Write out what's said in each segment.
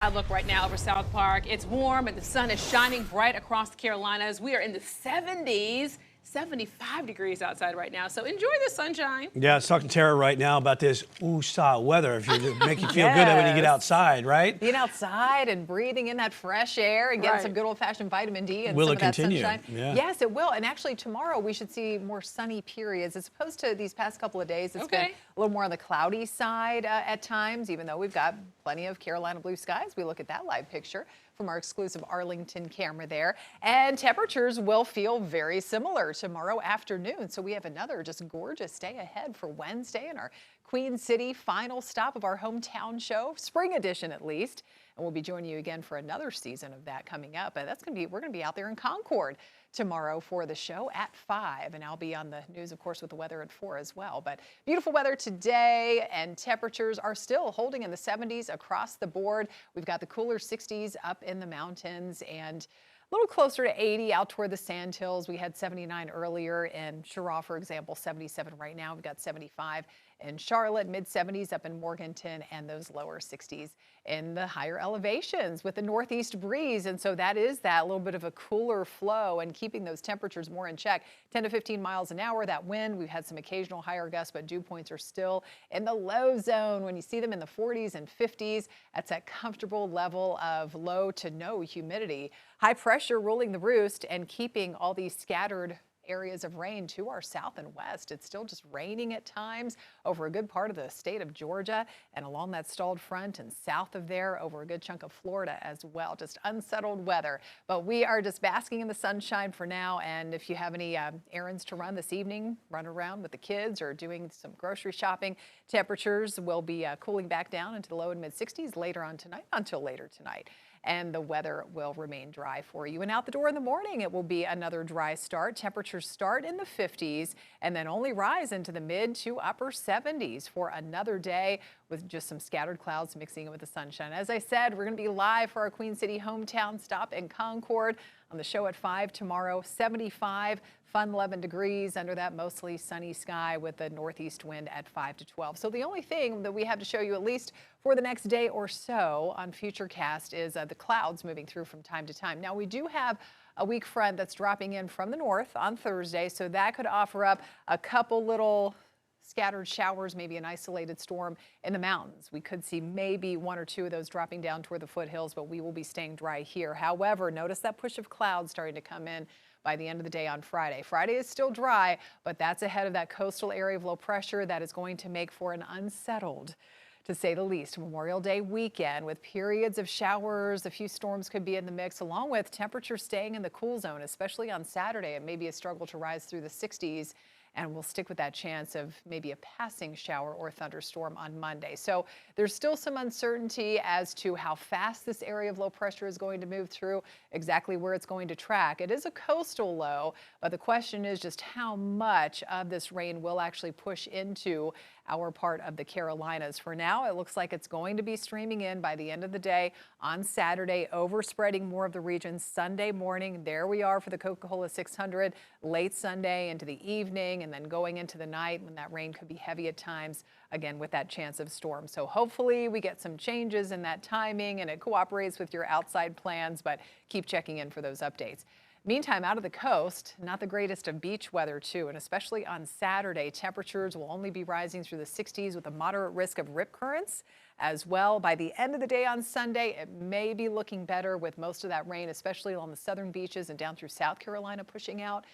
I look right now over South Park. It's warm and the sun is shining bright across the Carolinas. We are in the 70s, 75 degrees outside right now. So enjoy the sunshine. Yeah, I was talking to Tara right now about this USA weather. If you make you feel good when you get outside, right? Being outside and breathing in that fresh air and getting some good old-fashioned vitamin D and Will some it of that continue? sunshine. Yeah. Yes, it will. And actually tomorrow we should see more sunny periods as opposed to these past couple of days. It's been a little more on the cloudy side at times, even though we've got plenty of Carolina blue skies. We look at that live picture from our exclusive Arlington camera there. And temperatures will feel very similar tomorrow afternoon. So we have another just gorgeous day ahead for Wednesday in our Queen City final stop of our hometown show, spring edition at least. And we'll be joining you again for another season of that coming up. And we're going to be out there in Concord tomorrow for the show at 5. And I'll be on the news, of course, with the weather at 4 as well. But beautiful weather today, and temperatures are still holding in the 70s across the board. We've got the cooler 60s up in the mountains and a little closer to 80 out toward the Sandhills. We had 79 earlier in Cheraw, for example, 77 right now. We've got 75 in Charlotte, mid 70s up in Morganton, and those lower 60s in the higher elevations with the northeast breeze. And so that is that little bit of a cooler flow and keeping those temperatures more in check. 10 to 15 miles an hour, that wind. We've had some occasional higher gusts, but dew points are still in the low zone. When you see them in the 40s and 50s, that's that comfortable level of low to no humidity. High pressure ruling the roost and keeping all these scattered areas of rain to our south and west. It's still just raining at times over a good part of the state of Georgia and along that stalled front and south of there over a good chunk of Florida as well. Just unsettled weather, but we are just basking in the sunshine for now. And if you have any errands to run this evening, run around with the kids or doing some grocery shopping, temperatures will be cooling back down into the low and mid 60s later on tonight until later tonight. And the weather will remain dry for you. And out the door in the morning, it will be another dry start. Temperatures start in the 50s and then only rise into the mid to upper 70s for another day with just some scattered clouds mixing in with the sunshine. As I said, we're going to be live for our Queen City hometown stop in Concord on the show at 5 tomorrow. 75, fun 11 degrees under that mostly sunny sky with the northeast wind at 5 to 12. So the only thing that we have to show you at least for the next day or so on Futurecast is the clouds moving through from time to time. Now we do have a weak front that's dropping in from the north on Thursday, so that could offer up a couple little scattered showers, maybe an isolated storm in the mountains. We could see maybe one or two of those dropping down toward the foothills, but we will be staying dry here. However, notice that push of clouds starting to come in by the end of the day on Friday. Friday is still dry, but that's ahead of that coastal area of low pressure that is going to make for an unsettled, to say the least, Memorial Day weekend with periods of showers. A few storms could be in the mix, along with temperatures staying in the cool zone, especially on Saturday. It may be a struggle to rise through the 60s. And we'll stick with that chance of maybe a passing shower or thunderstorm on Monday. So there's still some uncertainty as to how fast this area of low pressure is going to move through, exactly where it's going to track. It is a coastal low, but the question is just how much of this rain will actually push into our part of the Carolinas. For now, it looks like it's going to be streaming in by the end of the day on Saturday, overspreading more of the region Sunday morning. There we are for the Coca-Cola 600, late Sunday into the evening, and then going into the night when that rain could be heavy at times, again with that chance of storm. So hopefully we get some changes in that timing and it cooperates with your outside plans, but keep checking in for those updates. Meantime, out of the coast, not the greatest of beach weather too, and especially on Saturday, temperatures will only be rising through the 60s with a moderate risk of rip currents as well. By the end of the day on Sunday, it may be looking better with most of that rain, especially along the southern beaches and down through South Carolina pushing out.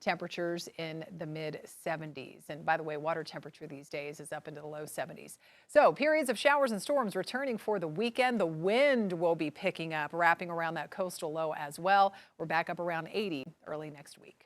Temperatures in the mid 70s. And by the way, water temperature these days is up into the low 70s. So periods of showers and storms returning for the weekend. The wind will be picking up, wrapping around that coastal low as well. We're back up around 80 early next week.